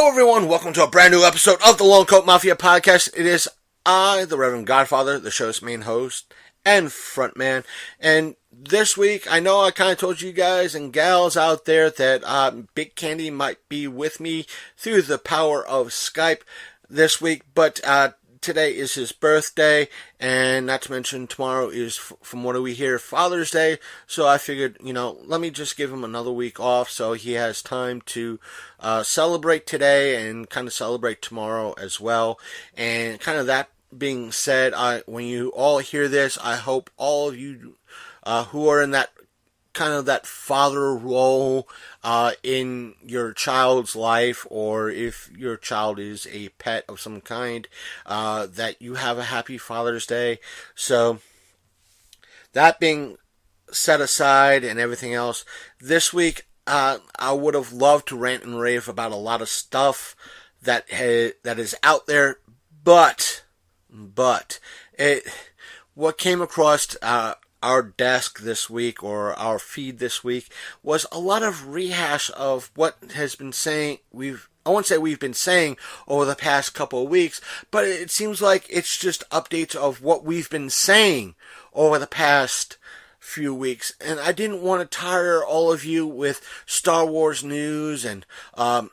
Hello everyone, welcome to a brand new episode of the Lone Coat Mafia podcast. It is I, the Reverend Godfather, the show's main host and frontman. And this week, I know I kind of told you guys and gals out there that Big Candy might be with me through the power of Skype this week, but today is his birthday, and not to mention tomorrow is, from what we hear, Father's Day. So I figured, let me just give him another week off so he has time to celebrate today and kind of celebrate tomorrow as well. And kind of that being said, when you all hear this, I hope all of you who are in that kind of that father role in your child's life, or if your child is a pet of some kind, that you have a happy Father's Day. So that being set aside and everything else, this week I would have loved to rant and rave about a lot of stuff that is out there, but what came across our desk this week, or our feed this week, was a lot of rehash of what has been saying. I won't say we've been saying over the past couple of weeks, but it seems like it's just updates of what we've been saying over the past few weeks. And I didn't want to tire all of you with Star Wars news and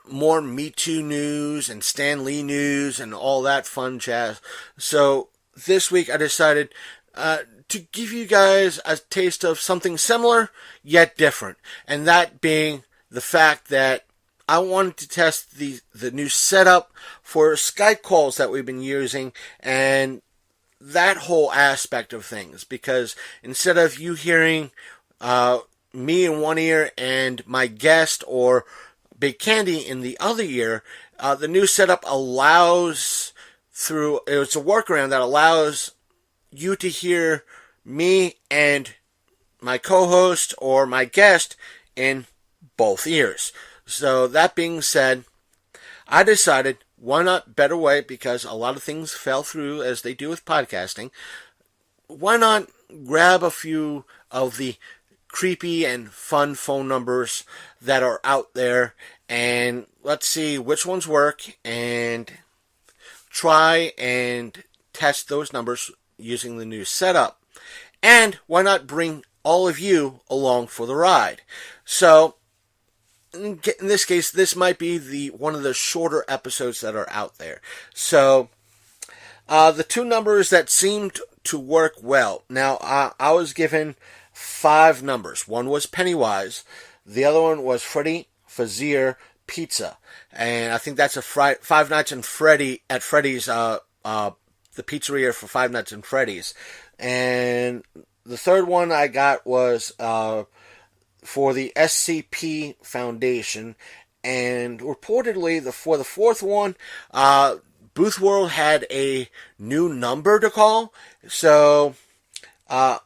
more Me Too news and Stan Lee news and all that fun jazz. So this week I decided to give you guys a taste of something similar, yet different. And that being the fact that I wanted to test the new setup for Skype calls that we've been using, and that whole aspect of things. Because instead of you hearing me in one ear and my guest or Big Candy in the other ear, the new setup allows it's a workaround that allows you to hear me and my co-host or my guest in both ears. So that being said, I decided, why not better way, because a lot of things fell through as they do with podcasting. Why not grab a few of the creepy and fun phone numbers that are out there, and let's see which ones work, and try and test those numbers using the new setup. And why not bring all of you along for the ride? So, in this case, this might be one of the shorter episodes that are out there. So, the two numbers that seemed to work well. Now, I was given 5 numbers. One was Pennywise. The other one was Freddy Fazir Pizza. And I think that's a Five Nights at Freddy's, the pizzeria for Five Nights at Freddy's. And the third one I got was for the SCP Foundation. And reportedly, for the fourth one, Booth World had a new number to call. So I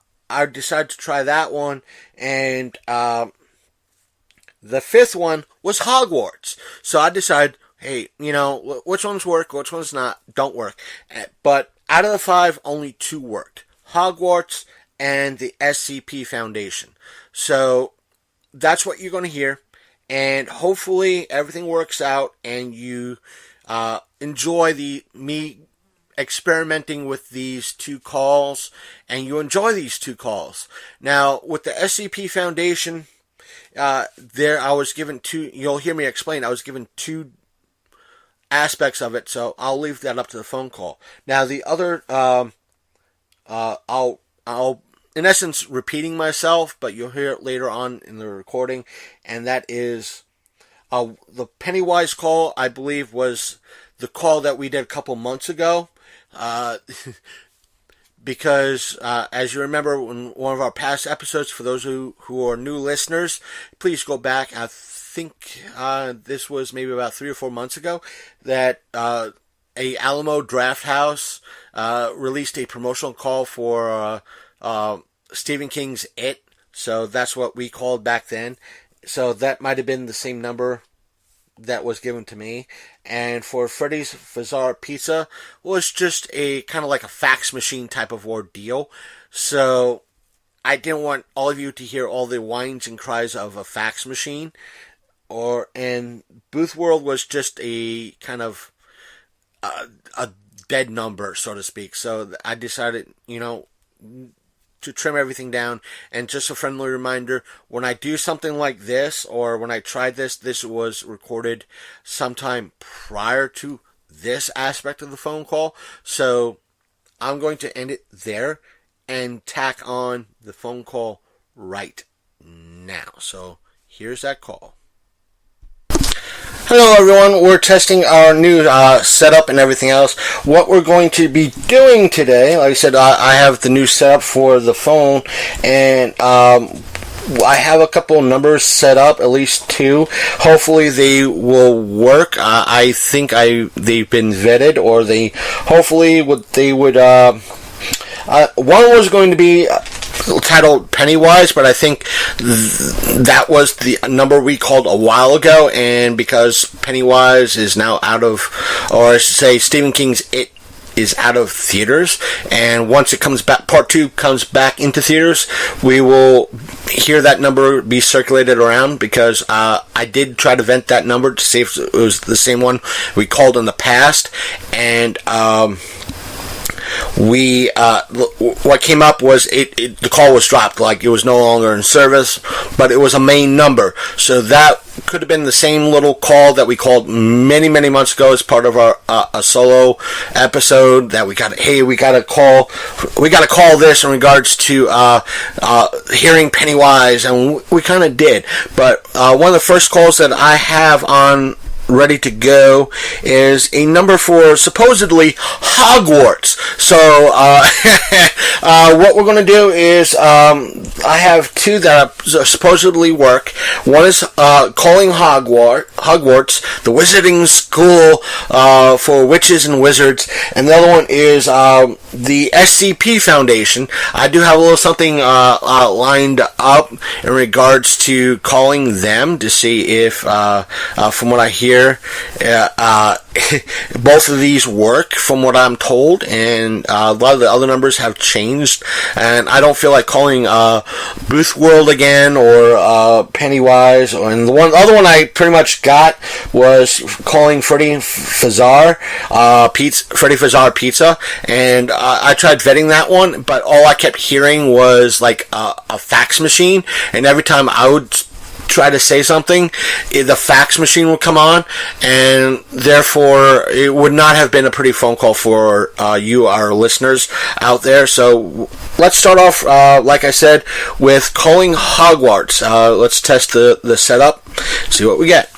decided to try that one. And the fifth one was Hogwarts. So I decided, hey, which ones work, which ones don't work. But out of the 5, only 2 worked. Hogwarts and the SCP Foundation. So that's what you're going to hear. And hopefully everything works out and you enjoy me experimenting with these 2 calls, and you enjoy these 2 calls. Now, with the SCP Foundation, I was given 2, you'll hear me explain, I was given 2 aspects of it, so I'll leave that up to the phone call. Now, the other, I'll in essence repeating myself, but you'll hear it later on in the recording, and that is the Pennywise call, I believe, was the call that we did a couple months ago, because as you remember in one of our past episodes, for those who are new listeners, please go back. I think this was maybe about 3 or 4 months ago that a Alamo Draft House released a promotional call for Stephen King's It. So that's what we called back then. So that might have been the same number that was given to me. And for Freddy's Fazar Pizza was just a kind of like a fax machine type of ordeal. So I didn't want all of you to hear all the whines and cries of a fax machine. and Booth World was just a kind of a dead number, so to speak. So I decided, to trim everything down. And just a friendly reminder, when I do something like this, or when I tried this was recorded sometime prior to this aspect of the phone call. So I'm going to end it there and tack on the phone call right now. So here's that call. Hello everyone, we're testing our new setup and everything else. What we're going to be doing today, like I said, I have the new setup for the phone, and I have a couple of numbers set up, at least 2. Hopefully they will work. I think they've been vetted, or one was going to be titled Pennywise, but I think that was the number we called a while ago, and because Pennywise is now out of, or I should say Stephen King's It is out of theaters, and once it comes back, part 2 comes back into theaters, we will hear that number be circulated around, because I did try to vent that number to see if it was the same one we called in the past, and what came up was the call was dropped, like it was no longer in service, but it was a main number. So that could have been the same little call that we called many months ago as part of our a solo episode, that we got to call this in regards to hearing Pennywise, and we kind of did. But one of the first calls that I have on ready to go is a number for supposedly Hogwarts. So what we're going to do is I have 2 that supposedly work. One is calling Hogwarts, the wizarding school for witches and wizards, and the other one is the SCP Foundation. I do have a little something lined up in regards to calling them to see if, from what I hear, both of these work from what I'm told, and a lot of the other numbers have changed, and I don't feel like calling Booth World again, or Pennywise, and the other one I pretty much got was calling Freddy Fazar Pizza, and I tried vetting that one, but all I kept hearing was like a fax machine, and every time I would try to say something, the fax machine would come on, and therefore it would not have been a pretty phone call for you, our listeners out there. So let's start off, like I said, with calling Hogwarts. Let's test the setup, see what we get.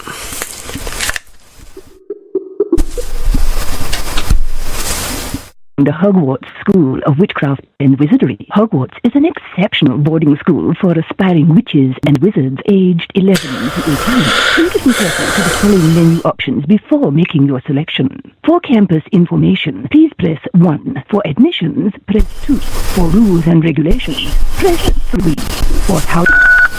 The Hogwarts School of Witchcraft and Wizardry. Hogwarts is an exceptional boarding school for aspiring witches and wizards aged 11 to 18. Please listen carefully to the following menu options before making your selection. For campus information, please press 1. For admissions, press 2. For rules and regulations, press 3. For house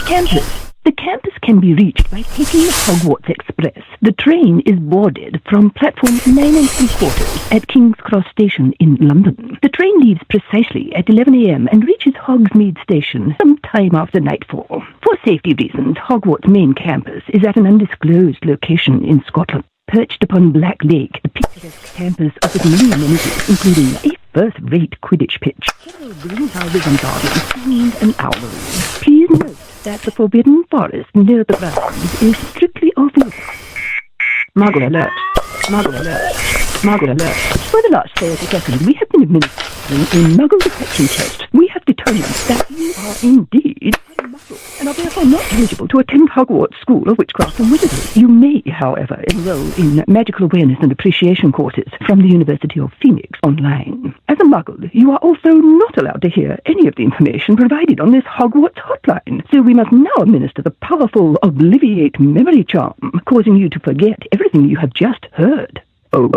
campus. The campus can be reached by taking the Hogwarts Express. The train is boarded from platforms 9 3/4 at King's Cross Station in London. The train leaves precisely at 11 a.m. and reaches Hogsmeade Station sometime after nightfall. For safety reasons, Hogwarts main campus is at an undisclosed location in Scotland. Perched upon Black Lake, the picturesque campus offers many amenities, including a first-rate Quidditch pitch, several greenhouses and gardens, and an owlery. Please note that the Forbidden Forest near the grounds is strictly off-limits. Muggle alert. Muggle alert. Muggle alert. For the last 30 seconds, we have been administering a Muggle detection test. We have determined that you are indeed a Muggle, and are therefore not eligible to attend Hogwarts School of Witchcraft and Wizardry. You may, however, enroll in Magical Awareness and Appreciation courses from the University of Phoenix online. As a Muggle, you are also not allowed to hear any of the information provided on this Hogwarts hotline, so we must now administer the powerful Obliviate memory charm, causing you to forget everything you have just heard. We're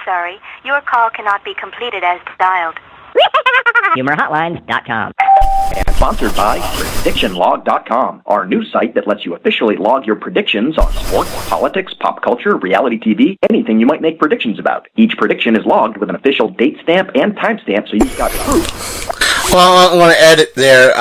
sorry, your call cannot be completed as dialed. HumorHotline.com. And sponsored by PredictionLog.com, our new site that lets you officially log your predictions on sports, politics, pop culture, reality TV, anything you might make predictions about. Each prediction is logged with an official date stamp and timestamp, so you've got proof. Well, I want to edit there.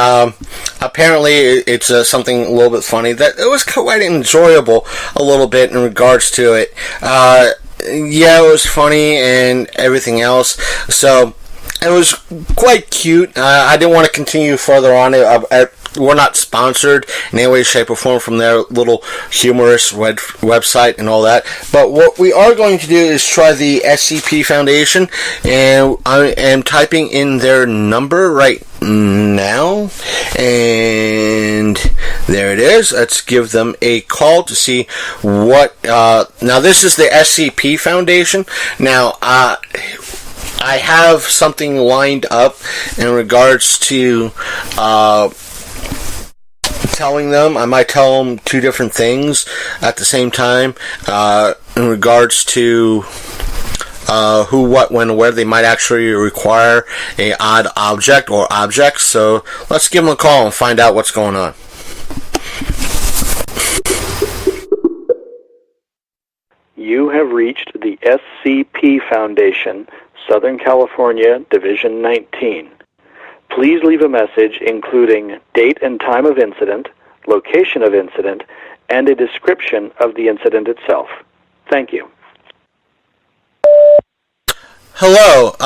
Apparently, it's something a little bit funny that it was quite enjoyable a little bit in regards to it. Yeah, it was funny and everything else. So it was quite cute. I didn't want to continue further on it. We're not sponsored in any way, shape, or form from their little humorous website and all that. But what we are going to do is try the SCP Foundation, and I am typing in their number right now, and there it is. Let's give them a call to see what. Now, this is the SCP Foundation. Now, I have something lined up in regards to telling them. I might tell them two different things at the same time in regards to who, what, when, where. They might actually require a odd object or objects. So let's give them a call and find out what's going on. You have reached the SCP Foundation, Southern California, Division 19. Please leave a message including date and time of incident, location of incident, and a description of the incident itself. Thank you. Hello.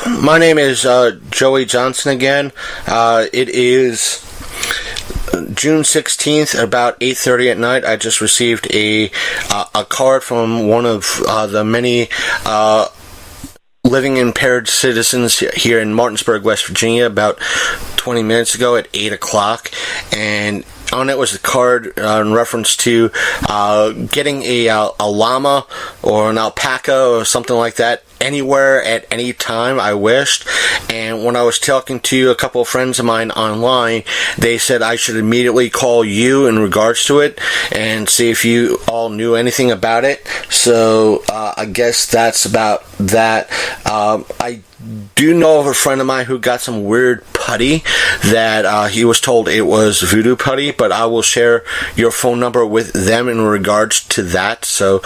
My name is Joey Johnson again. It is June 16th, about 8:30 at night. I just received a card from one of the many living impaired citizens here in Martinsburg, West Virginia, about 20 minutes ago at 8 o'clock, and on it was a card in reference to getting a llama or an alpaca or something like that anywhere at any time I wished. And when I was talking to a couple of friends of mine online, they said I should immediately call you in regards to it and see if you all knew anything about it. So I guess that's about that. I do know of a friend of mine who got some weird putty that he was told it was voodoo putty, but I will share your phone number with them in regards to that. So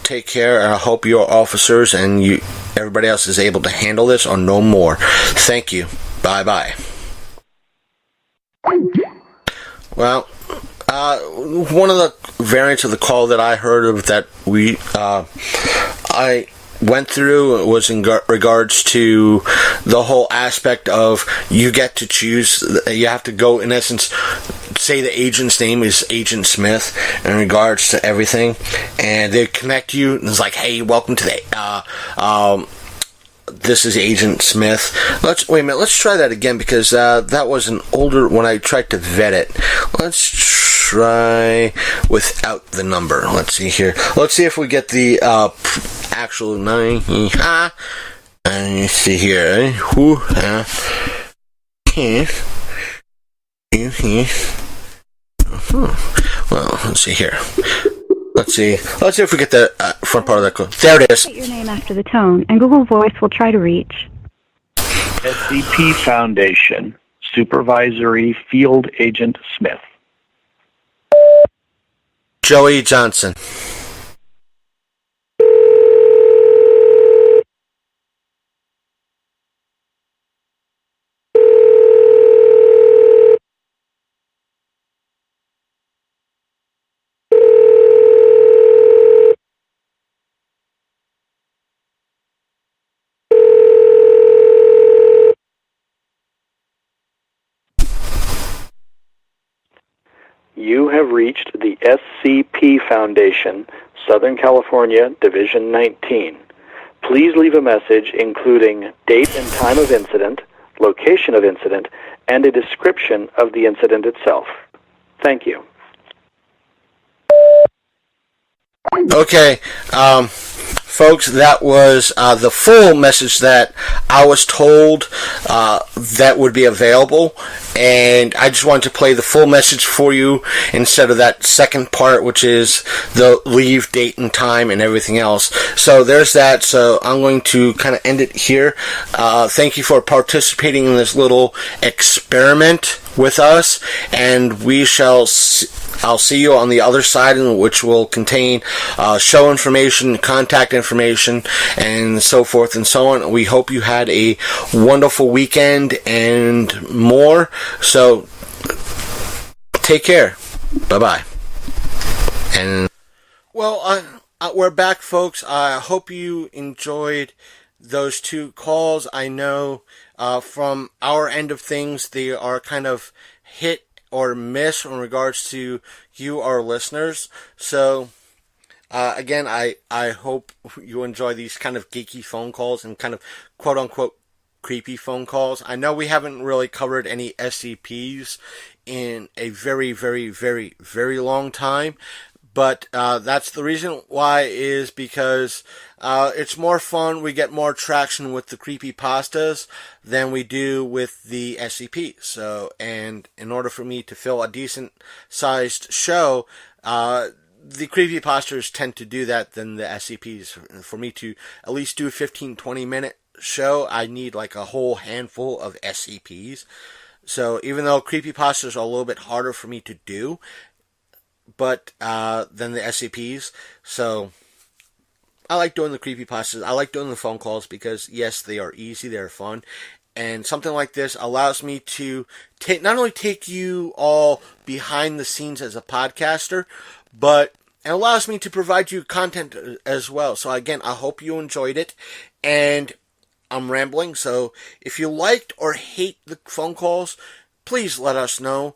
take care, and I hope your officers and everybody else is able to handle this or no more. Thank you. Bye-bye. Well, one of the variants of the call that I heard of that I went through was in regards to the whole aspect of you get to choose. You have to go, in essence, say the agent's name is Agent Smith in regards to everything, and they connect you, and it's like, hey, welcome to the this is Agent Smith. Wait a minute, let's try that again, because that was an older when I tried to vet it. Let's try without the number. Let's see here. Let's see if we get the actual name. And you see here. Well, let's see here. Let's see if we get the front part of that code. There it is. Write your name after the tone, and Google Voice will try to reach SCP Foundation, Supervisory Field Agent Smith. Joey Johnson. You have reached the SCP Foundation, Southern California, Division 19. Please leave a message including date and time of incident, location of incident, and a description of the incident itself. Thank you. Okay, folks, that was the full message that I was told that would be available. and I just wanted to play the full message for you instead of that second part, which is the leave date and time and everything else. So there's that. So I'm going to kind of end it here. Thank you for participating in this little experiment with us, and I'll see you on the other side, which will contain show information, contact information, and so forth and so on. We hope you had a wonderful weekend and more. So take care. Bye-bye. And well, we're back, folks. I hope you enjoyed those two calls. I know from our end of things, they are kind of hit or miss in regards to you, our listeners. So, again, I hope you enjoy these kind of geeky phone calls and kind of quote-unquote creepy phone calls. I know we haven't really covered any SCPs in a very, very, very, very long time. But that's the reason why, is because it's more fun. We get more traction with the creepypastas than we do with the SCP. So, and in order for me to fill a decent sized show, the creepypastas tend to do that than the SCPs. For me to at least do a 15-20 minute show, I need like a whole handful of SCPs. So even though creepypastas are a little bit harder for me to do, but than the SCPs, so I like doing the creepypastas. I like doing the phone calls because, yes, they are easy, they're fun, and something like this allows me to not only take you all behind the scenes as a podcaster, but it allows me to provide you content as well. So again, I hope you enjoyed it, and I'm rambling, so if you liked or hate the phone calls, please let us know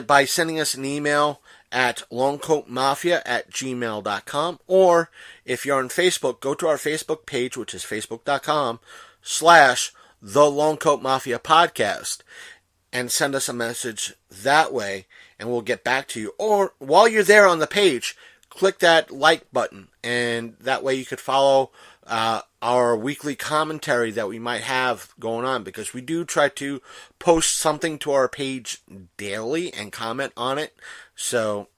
by sending us an email at longcoatmafia@gmail.com, or if you're on Facebook, go to our Facebook page, which is facebook.com/The Longcoat Mafia Podcast, and send us a message that way, and we'll get back to you. Or while you're there on the page, click that like button, and that way you could follow our weekly commentary that we might have going on, because we do try to post something to our page daily and comment on it. So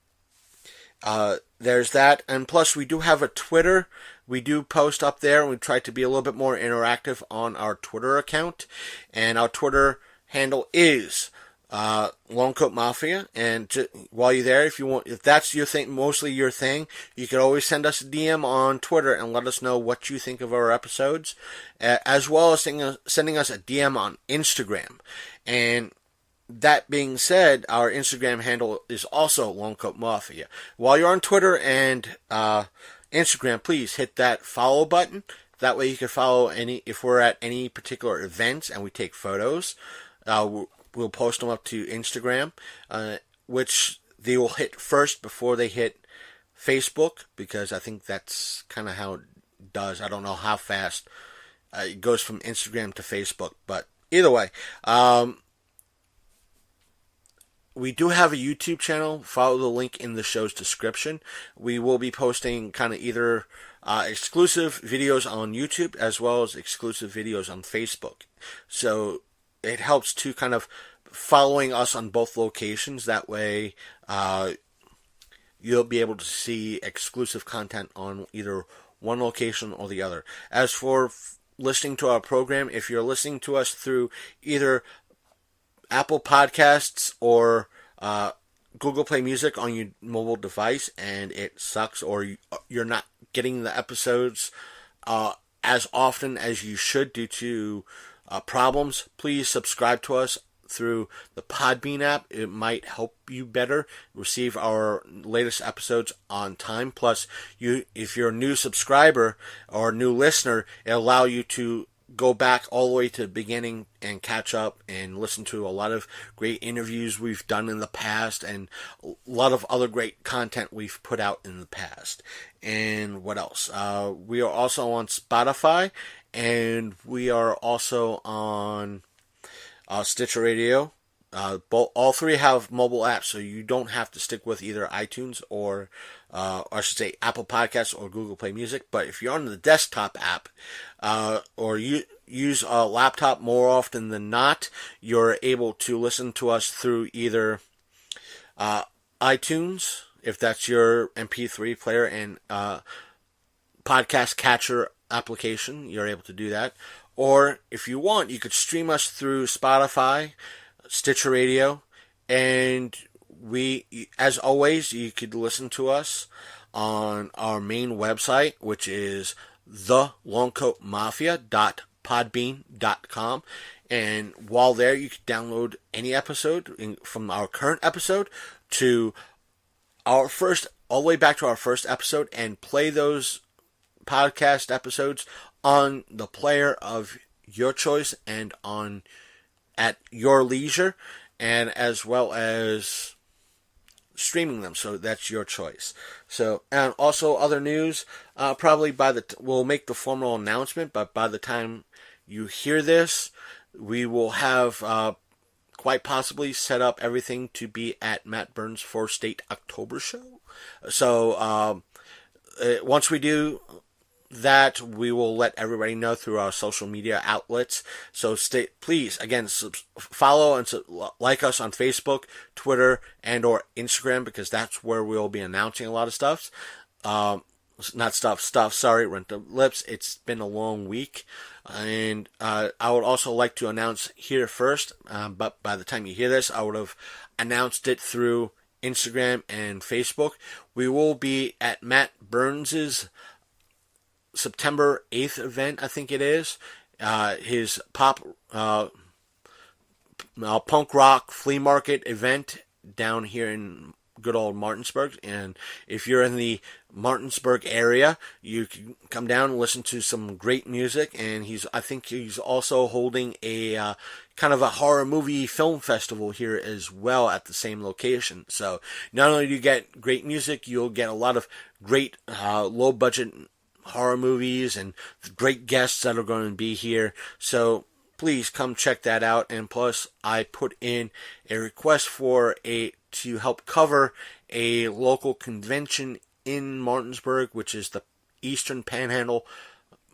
there's that. And plus, we do have a Twitter. We do post up there, and we try to be a little bit more interactive on our Twitter account. And our Twitter handle is Longcoat Mafia. And while you're there, if that's your thing, mostly your thing, you could always send us a DM on Twitter and let us know what you think of our episodes, as well as sending us a DM on Instagram. And that being said, our Instagram handle is also Longcoat Mafia. While you're on Twitter and Instagram, please hit that follow button. That way you can follow if we're at any particular events and we take photos. We'll post them up to Instagram, which they will hit first before they hit Facebook, because I think that's kind of how it does. I don't know how fast it goes from Instagram to Facebook, but either way, we do have a YouTube channel. Follow the link in the show's description. We will be posting kind of either exclusive videos on YouTube as well as exclusive videos on Facebook. So it helps to kind of following us on both locations. That way, you'll be able to see exclusive content on either one location or the other. As for listening to our program, if you're listening to us through either Apple Podcasts or Google Play Music on your mobile device and it sucks, or you're not getting the episodes as often as you should due to problems, please subscribe to us through the Podbean app. It might help you better receive our latest episodes on time. Plus, if you're a new subscriber or a new listener, it'll allow you to go back all the way to the beginning and catch up and listen to a lot of great interviews we've done in the past and a lot of other great content we've put out in the past. And what else? We are also on Spotify, and we are also on Stitcher Radio. All three have mobile apps, so you don't have to stick with either iTunes or I should say Apple Podcasts or Google Play Music. But if you're on the desktop app, or use a laptop more often than not, you're able to listen to us through either iTunes, if that's your MP3 player and podcast catcher application, you're able to do that. Or if you want, you could stream us through Spotify, Stitcher Radio, and as always, you could listen to us on our main website, which is thelongcoatmafia.podbean.com. And while there, you can download any episode from our current episode to all the way back to our first episode, and play those podcast episodes on the player of your choice and at your leisure, and as well as streaming them. So that's your choice. So, and also other news, probably we'll make the formal announcement, but by the time you hear this, we will have quite possibly set up everything to be at Matt Burns' 4 State October show. So once we do that, we will let everybody know through our social media outlets. So please, again, follow and like us on Facebook, Twitter, and or Instagram, because that's where we'll be announcing a lot of stuff. Sorry, rent the lips. It's been a long week. And I would also like to announce here first, but by the time you hear this, I would have announced it through Instagram and Facebook. We will be at Matt Burns's September 8th event, I think it is. His punk rock flea market event down here in good old Martinsburg. And if you're in the Martinsburg area, you can come down and listen to some great music. And I think he's also holding a kind of a horror movie film festival here as well at the same location. So not only do you get great music, you'll get a lot of great low budget horror movies and great guests that are going to be here. So please come check that out. And plus, I put in a request to help cover a local convention in Martinsburg, which is the Eastern Panhandle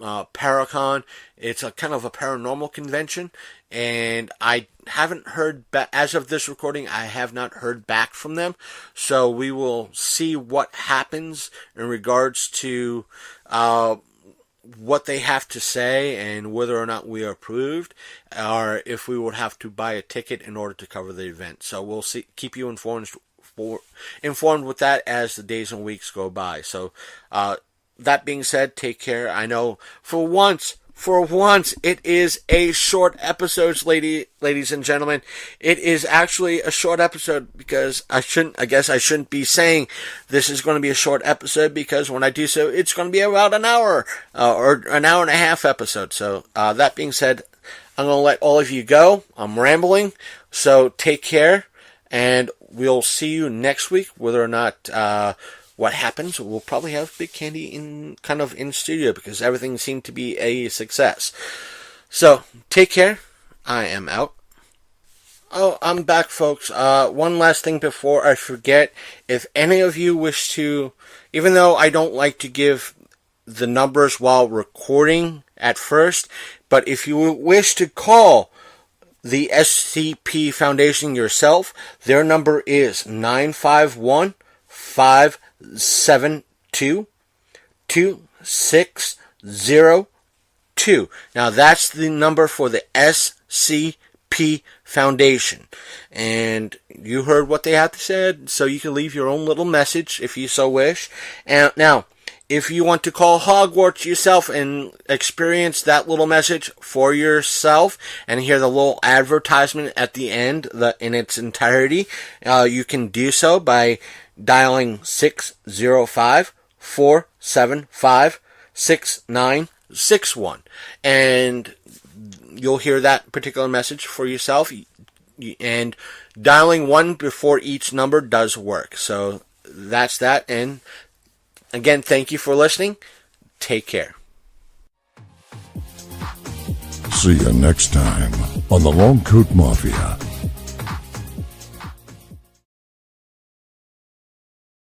Paracon. It's a kind of a paranormal convention, and I haven't heard as of this recording, I have not heard back from them. So we will see what happens in regards to what they have to say and whether or not we are approved, or if we would have to buy a ticket in order to cover the event. So we'll keep you informed with that as the days and weeks go by. So that being said, take care. I know for once, it is a short episode, ladies and gentlemen. It is actually a short episode because I shouldn't be saying this is going to be a short episode, because when I do so, it's going to be about an hour, or an hour and a half episode. So, that being said, I'm going to let all of you go. I'm rambling. So take care, and we'll see you next week. Whether or not, what happens, we'll probably have Big Candy in studio, because everything seemed to be a success. So, take care. I am out. Oh, I'm back, folks. One last thing before I forget. If any of you wish to, even though I don't like to give the numbers while recording at first, but if you wish to call the SCP Foundation yourself, their number is 951-572-2602. Now that's the number for the SCP Foundation. And you heard what they had to say, so you can leave your own little message if you so wish. And now, if you want to call Hogwarts yourself and experience that little message for yourself and hear the little advertisement at the end in its entirety, you can do so by dialing 605-475-6961. And you'll hear that particular message for yourself. And dialing 1 before each number does work. So that's that. And again, thank you for listening. Take care. See you next time on the Long Coat Mafia.